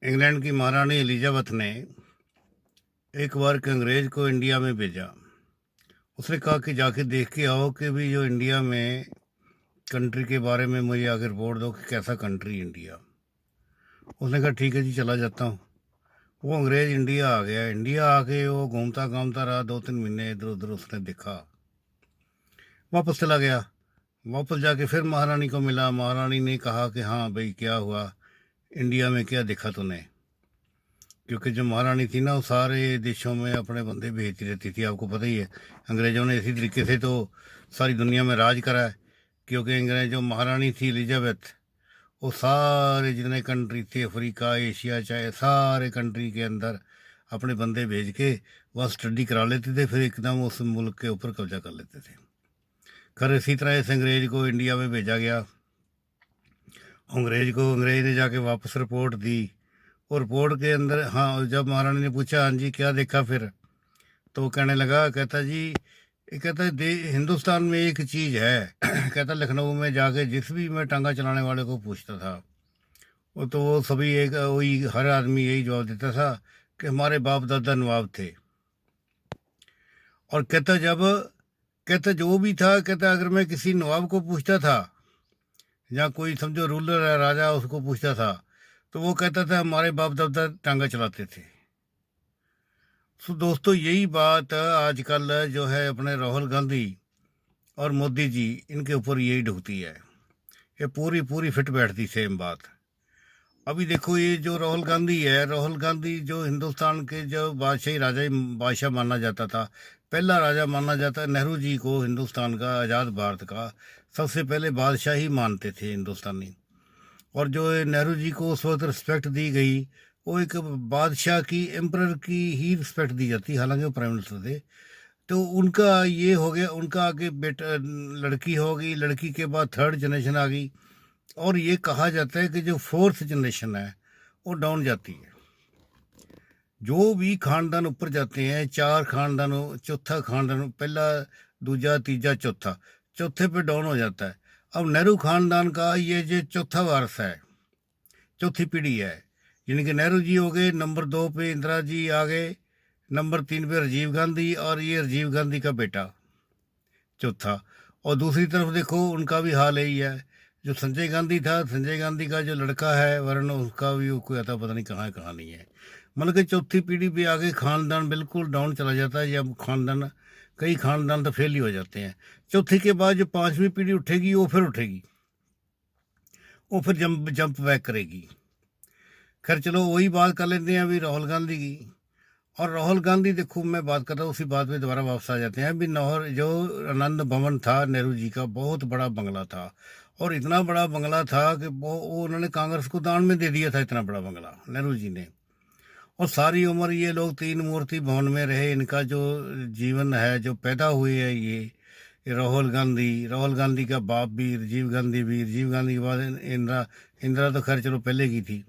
England की महारानी Elizabeth ने एक बार एक अंग्रेज को इंडिया में भेजा। उसने कहा कि जाके देख के आओ कि भी जो इंडिया में कंट्री के बारे में मुझे आगे रिपोर्ट दो कि कैसा कंट्री इंडिया। उसने कहा ठीक है जी, चला जाता हूँ। वो अंग्रेज इंडिया आ गया। इंडिया आके वो घूमता घामता रहा, 2-3 महीने इधर उधर उसने देखा, वापस चला गया। वापस जाके फिर महारानी को मिला। महारानी ने कहा कि हाँ भाई, क्या हुआ, इंडिया में क्या देखा तूने। क्योंकि जो महारानी थी ना, वो सारे देशों में अपने बंदे भेजती रहती थी। आपको पता ही है, अंग्रेज़ों ने इसी तरीके से तो सारी दुनिया में राज करा है। क्योंकि अंग्रेज जो महारानी थी एलिजाबेथ, वो सारे जितने कंट्री थे, अफ्रीका, एशिया, चाहे सारे कंट्री के अंदर अपने बंदे भेज के वहाँ स्टडी करा लेते थे, फिर एकदम उस मुल्क के ऊपर कब्जा कर लेते थे। खैर इसी तरह इस अंग्रेज को इंडिया में भेजा गया। अंग्रेज ने जाके वापस रिपोर्ट दी। और रिपोर्ट के अंदर, हाँ, जब महारानी ने पूछा हाँ जी क्या देखा फिर, तो वो कहने लगा, कहता जी, ये कहता है हिंदुस्तान में एक चीज़ है। कहता लखनऊ में जाके जिस भी मैं टांगा चलाने वाले को पूछता था, वो तो वो सभी एक वही हर आदमी यही जवाब देता था कि हमारे बाप दादा नवाब थे। और कहता जब, कहता जो भी था, कहता अगर मैं किसी नवाब को पूछता था या कोई समझो रूलर है, राजा, उसको पूछता था, तो वो कहता था हमारे बाप दादा टांगा चलाते थे। तो दोस्तों यही बात आजकल जो है अपने राहुल गांधी और मोदी जी, इनके ऊपर यही ढुकती है। ये पूरी पूरी फिट बैठती सेम बात। अभी देखो ये जो राहुल गांधी है, राहुल गांधी जो हिंदुस्तान के जो बादशाही राजा बादशाह माना जाता था, पहला राजा माना जाता है। नेहरू जी को हिंदुस्तान का, आज़ाद भारत का सबसे पहले बादशाह ही मानते थे हिंदुस्तानी। और जो नेहरू जी को उस वक्त रिस्पेक्ट दी गई, वो एक बादशाह की, एम्परर की ही रिस्पेक्ट दी जाती, हालांकि वो प्राइम मिनिस्टर थे। तो उनका ये हो गया, उनका आगे बेटा लड़की हो गई, लड़की के बाद थर्ड जनरेशन आ गई। और ये कहा जाता है कि जो फोर्थ जनरेशन है वो डाउन जाती है। जो भी खानदान ऊपर जाते हैं, चार खानदानों, चौथा खानदान, पहला, दूजा, तीजा, चौथा, चौथे पे डाउन हो जाता है। अब नेहरू खानदान का ये जो चौथा वारस है, चौथी पीढ़ी है, यानी कि नेहरू जी हो गए, नंबर 2 पे इंदिरा जी आ गए, नंबर 3 पे राजीव गांधी, और ये राजीव गांधी का बेटा चौथा। और दूसरी तरफ देखो उनका भी हाल यही है। जो संजय गांधी था, संजय गांधी का जो लड़का है वरुण, उसका भी कोई आता पता नहीं कहाँ है कहाँ नहीं है। मतलब कि चौथी पीढ़ी पे आगे खानदान बिल्कुल डाउन चला जाता है। जब खानदान, कई खानदान तो फेल ही हो जाते हैं। चौथी के बाद जो पांचवी पीढ़ी उठेगी, वो फिर उठेगी, वो फिर जंप जंप बैक करेगी। खैर चलो वही बात कर लेते हैं अभी राहुल गांधी की। और राहुल गांधी, देखो मैं बात कर रहा हूँ, उसी बात पे दोबारा वापस आ जाते हैं। अभी नौहर जो आनंद भवन था नेहरू जी का, बहुत बड़ा बंगला था। और इतना बड़ा बंगला था कि वो उन्होंने कांग्रेस को दान में दे दिया था, इतना बड़ा बंगला नेहरू जी ने। और सारी उम्र ये लोग तीन मूर्ति भवन में रहे। इनका जो जीवन है, जो पैदा हुए है ये राहुल गांधी का बाप भी राजीव गांधी के बाद इंदिरा। इंदिरा तो खैर चलो पहले की थी,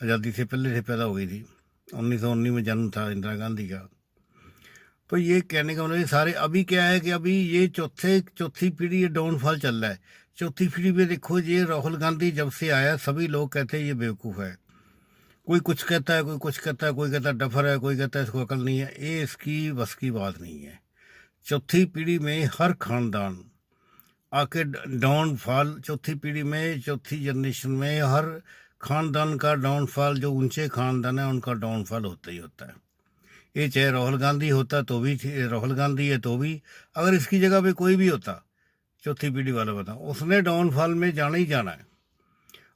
आज़ादी से पहले से पैदा हो गई थी। 1919 में जन्म था इंदिरा गांधी का। तो ये कहने का मतलब ये सारे, अभी क्या है कि अभी ये चौथी पीढ़ी, ये डाउनफॉल चल रहा है। चौथी पीढ़ी पे देखो, ये राहुल गांधी जब से आया, सभी लोग कहते हैं ये बेवकूफ़ है। कोई कुछ कहता है, कोई कुछ कहता है, कोई कहता है डफर है, कोई कहता है इसको अकल नहीं है। ये इसकी बस की बात नहीं है। चौथी पीढ़ी में हर खानदान आके डाउनफॉल, चौथी पीढ़ी में, चौथी जनरेशन में हर खानदान का डाउनफॉल, जो ऊंचे खानदान है उनका डाउनफॉल होता ही होता है। ये चाहे राहुल गांधी होता तो भी, राहुल गांधी है तो भी, अगर इसकी जगह पे कोई भी होता चौथी पीढ़ी वाला, बताओ, उसने डाउनफॉल में जाना ही जाना है।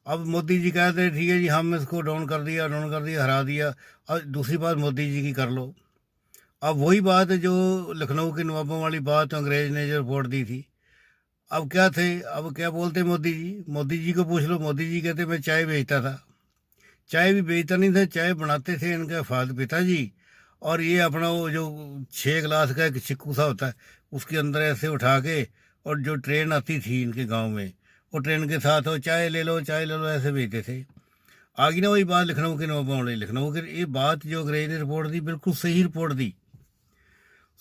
अब मोदी जी कहते हैं ठीक है जी, हम इसको डाउन कर दिया, हरा दिया। और दूसरी बात मोदी जी की कर लो। अब वही बात है जो लखनऊ के नवाबों वाली बात अंग्रेज ने जो रिपोर्ट दी थी। अब क्या थे, अब क्या बोलते मोदी जी को पूछ लो। मोदी जी कहते मैं चाय बेचता था। चाय भी बेचता नहीं था, चाय बनाते थे इनके फादर, पिताजी। और ये अपना वो जो 6 गिलास का एक चिक्कू सा होता है, उसके अंदर ऐसे उठा के, और जो ट्रेन आती थी इनके गांव में, वो ट्रेन के साथ वो चाय ले लो, चाय ले लो, ऐसे बेचते थे। आगे ना वही बात लखनऊ के नवाबों वाली, लखनऊ के, ये बात जो अंग्रेज ने रिपोर्ट दी, बिल्कुल सही रिपोर्ट दी।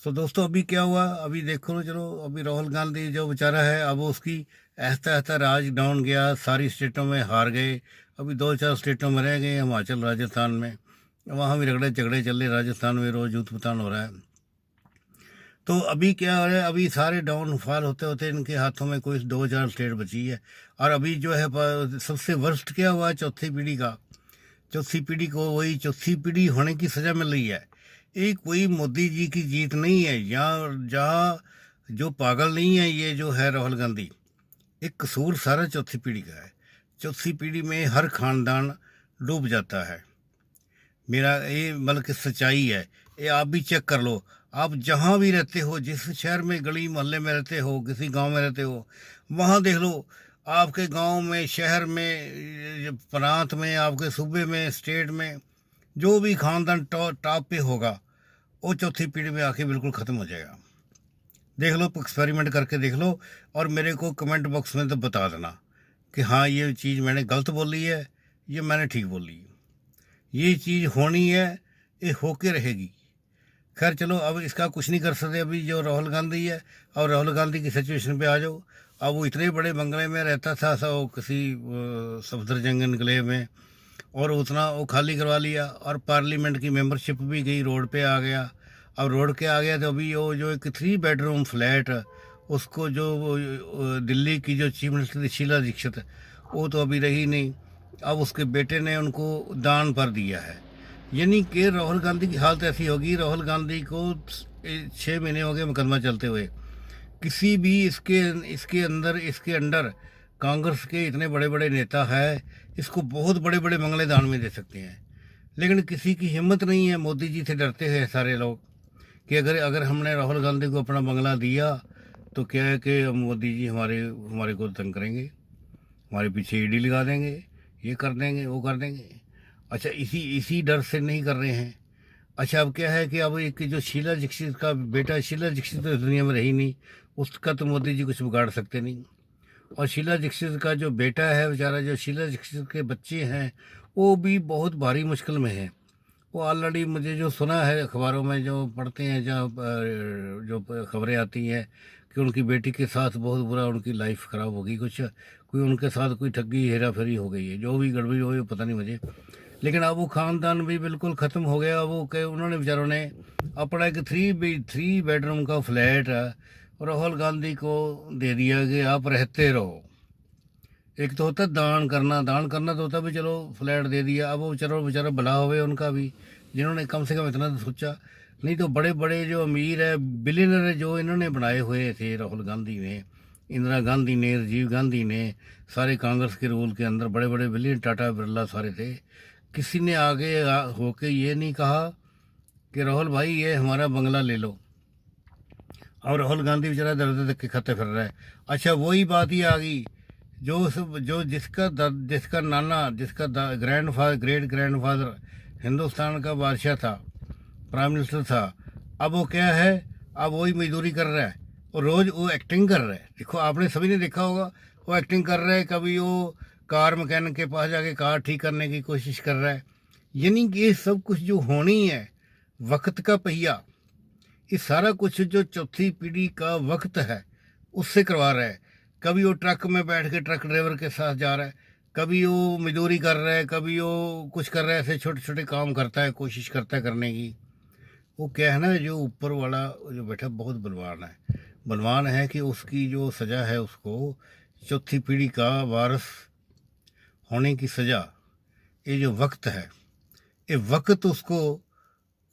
सो दोस्तों अभी क्या हुआ, अभी देखो चलो, अभी राहुल गांधी जो बेचारा है, अब उसकी ऐसा ऐसा राज डाउन गया, सारी स्टेटों में हार गए। अभी 2-4 स्टेटों में रह गए, हिमाचल राजस्थान में, वहाँ भी रगड़े झगड़े चल रहे, राजस्थान में रोज उत्पतान हो रहा है। तो अभी क्या हो रहा है, अभी सारे डाउनफॉल होते होते इनके हाथों में कोई 2-4 स्टेट बची है। और अभी जो है सबसे वर्स्ट क्या हुआ है, चौथी पीढ़ी का। चौथी पीढ़ी को वही चौथी पीढ़ी होने की सज़ा मिल रही है। एक कोई मोदी जी की जीत नहीं है, यहाँ जहाँ जो पागल नहीं है ये जो है राहुल गांधी, एक कसूर सारा चौथी पीढ़ी का है। चौथी पीढ़ी में हर खानदान डूब जाता है। मेरा ये मतलब कि सच्चाई है। ये आप भी चेक कर लो, आप जहाँ भी रहते हो, जिस शहर में गली मोहल्ले में रहते हो, किसी गांव में रहते हो, वहाँ देख लो, आपके गांव में, शहर में, प्रांत में, आपके सूबे में, स्टेट में, जो भी खानदान टॉप पे होगा वो चौथी पीढ़ी में आके बिल्कुल ख़त्म हो जाएगा। देख लो, एक्सपेरिमेंट करके देख लो, और मेरे को कमेंट बॉक्स में तो बता देना कि हाँ ये चीज़ मैंने गलत बोली है, ये मैंने ठीक बोली। ये चीज़ होनी है, ये होके रहेगी। खैर चलो, अब इसका कुछ नहीं कर सकते। अभी जो राहुल गांधी है, और राहुल गांधी की सिचुएशन पे आ जाओ। अब वो इतने बड़े बंगले में रहता था, सा वो किसी सफदरजंग एन्क्लेव में, और उतना वो खाली करवा लिया, और पार्लियामेंट की मेंबरशिप भी गई, रोड पे आ गया। अब रोड के आ गया तो अभी वो जो एक 3 बेडरूम फ्लैट, उसको जो दिल्ली की जो चीफ मिनिस्टर थी शीला दीक्षित, वो तो अभी रही नहीं, अब उसके बेटे ने उनको दान पर दिया है। यानी कि राहुल गांधी की हालत ऐसी होगी, राहुल गांधी को 6 महीने हो गए मुकदमा चलते हुए। किसी भी इसके इसके अंदर इसके अंडर कांग्रेस के इतने बड़े बड़े नेता है, इसको बहुत बड़े बड़े बंगले दान में दे सकते हैं, लेकिन किसी की हिम्मत नहीं है। मोदी जी से डरते हैं सारे लोग कि अगर अगर हमने राहुल गांधी को अपना बंगला दिया तो क्या है कि मोदी जी हमारे हमारे को तंग करेंगे, हमारे पीछे ईडी लगा देंगे, ये कर देंगे, वो कर देंगे। अच्छा, इसी इसी डर से नहीं कर रहे हैं। अच्छा, अब क्या है कि अब एक जो शीला दीक्षित का बेटा, शीला दीक्षित तो इस दुनिया में रही नहीं, उसका तो मोदी जी कुछ बिगाड़ सकते नहीं। और शीला दीक्षित का जो बेटा है बेचारा, जो शीला दीक्षित के बच्चे हैं, वो भी बहुत भारी मुश्किल में है। वो ऑलरेडी मुझे जो सुना है अखबारों में जो पढ़ते हैं, जहाँ जो खबरें आती हैं कि उनकी बेटी के साथ बहुत बुरा उनकी लाइफ ख़राब हो गई, कुछ कोई उनके साथ कोई ठगी हेरा फेरी हो गई है, जो भी गड़बड़ी हो गई पता नहीं मुझे। लेकिन अब वो ख़ानदान भी बिल्कुल ख़त्म हो गया। वो कहे उन्होंने बेचारों ने अपना एक 3 बेडरूम का फ्लैट राहुल गांधी को दे दिया कि आप रहते रहो। एक तो होता है दान करना, दान करना तो होता भी चलो फ्लैट दे दिया। अब वो बेचारा बेचारा भला होवे उनका भी, जिन्होंने कम से कम इतना तो सोचा। नहीं तो बड़े बड़े जो अमीर है, बिलियनर है, जो इन्होंने बनाए हुए थे राहुल गांधी ने, इंदिरा गांधी ने, राजीव गांधी ने, सारे कांग्रेस के रूल के अंदर बड़े बड़े बिलियन, टाटा बिरला सारे थे। किसी ने आगे होके ये नहीं कहा कि राहुल भाई ये हमारा बंगला ले लो। और राहुल गांधी बेचारा दर दर के खाते फिर रहा है। अच्छा, वही बात ही आ गई, जो जिसका नाना, जिसका grand father, great grand father Hindustan का बादशाह था, प्राइम मिनिस्टर था, अब वो क्या है, अब वही मजदूरी कर रहा है और रोज़ वो एक्टिंग कर रहा है। देखो, आपने सभी ने देखा होगा, वो एक्टिंग कर रहा है। कभी वो कार मैकेनिक के पास जाके कार ठीक करने की कोशिश कर रहा है। यानी कि ये सब कुछ जो होनी है, वक्त का पहिया, ये सारा कुछ जो चौथी पीढ़ी का वक्त है उससे करवा रहा है। कभी वो ट्रक में बैठ के ट्रक ड्राइवर के साथ जा रहा है, कभी वो मजदूरी कर रहा है, कभी वो कुछ कर रहा है, ऐसे छोटे छोटे काम करता है, कोशिश करता है करने की। वो क्या है ना, जो ऊपर वाला जो बैठा बहुत बलवान है, बलवान है कि उसकी जो सज़ा है, उसको चौथी पीढ़ी का वारिस होने की सज़ा, ये जो वक्त है, ये वक्त उसको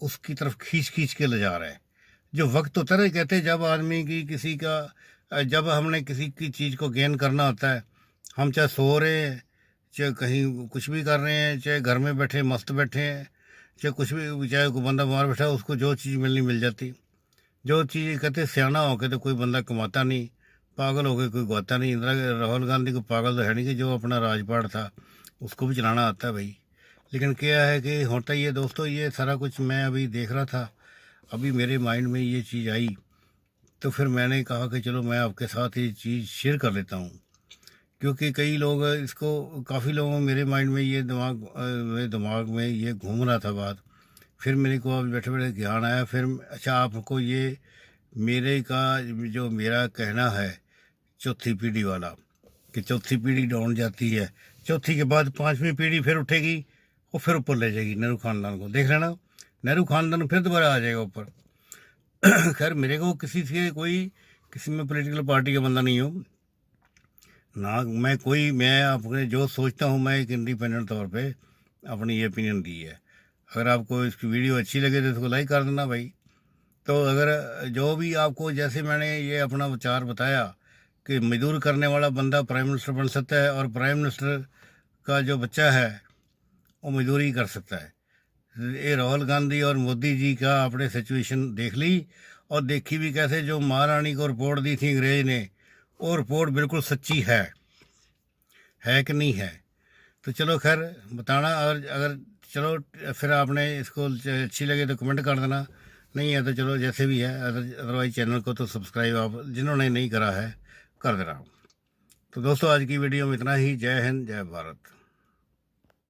उसकी तरफ खींच खींच के ले जा रहा है। जो वक्त होता है ना, कहते हैं जब आदमी की किसी का, जब हमने किसी की चीज़ को गेन करना होता है, हम चाहे सो रहे हैं, चाहे कहीं कुछ भी कर रहे हैं, चाहे घर में बैठे मस्त बैठे हैं, चाहे कुछ भी, चाहे कोई बंदा बाहर बैठा है, उसको जो चीज़ मिलनी मिल जाती। जो चीज़ कहते हैं सियाना होके तो कोई बंदा कमाता नहीं, पागल होके कोई गवाता नहीं। इंदिरा राहुल गांधी को पागल तो है नहीं कि जो अपना राजपाट था उसको भी चलाना आता है भाई। लेकिन क्या है कि होता ही है दोस्तों, ये सारा कुछ मैं अभी देख रहा था, अभी मेरे माइंड में ये चीज़ आई, तो फिर मैंने कहा कि चलो मैं आपके साथ ये चीज़ शेयर कर लेता हूँ। क्योंकि कई लोग इसको, काफ़ी लोगों मेरे माइंड में ये दिमाग, मेरे दिमाग में ये घूम रहा था बात। फिर मेरे को अब बैठे बैठे ध्यान आया, फिर अच्छा आपको ये मेरे का जो मेरा कहना है चौथी पीढ़ी वाला, कि चौथी पीढ़ी डाउन जाती है, चौथी के बाद पांचवी पीढ़ी फिर उठेगी, वो फिर ऊपर ले जाएगी नेहरू खानदान को। देख लेना, नेहरू खानदान फिर दोबारा आ जाएगा ऊपर। खैर मेरे को किसी से कोई, किसी में पॉलिटिकल पार्टी का बंदा नहीं हूँ ना, मैं अपने जो सोचता हूँ मैं एक इंडिपेंडेंट तौर पे अपनी ये ओपिनियन दी है। अगर आपको इसकी वीडियो अच्छी लगे तो इसको लाइक कर देना भाई। तो अगर जो भी आपको, जैसे मैंने ये अपना विचार बताया कि मजदूर करने वाला बंदा प्राइम मिनिस्टर बन सकता है, और प्राइम मिनिस्टर का जो बच्चा है वो मजदूरी कर सकता है। ये राहुल गांधी और मोदी जी का आपने सिचुएशन देख ली, और देखी भी कैसे, जो महारानी को रिपोर्ट दी थी अंग्रेज ने, वो रिपोर्ट बिल्कुल सच्ची है कि नहीं है। तो चलो खैर बताना, और अगर चलो फिर आपने इसको अच्छी लगे तो कमेंट कर देना, नहीं है तो चलो जैसे भी है। अदरवाइज चैनल को तो सब्सक्राइब आप जिन्होंने नहीं करा है कर देना। तो दोस्तों आज की वीडियो में इतना ही। जय हिंद, जय भारत।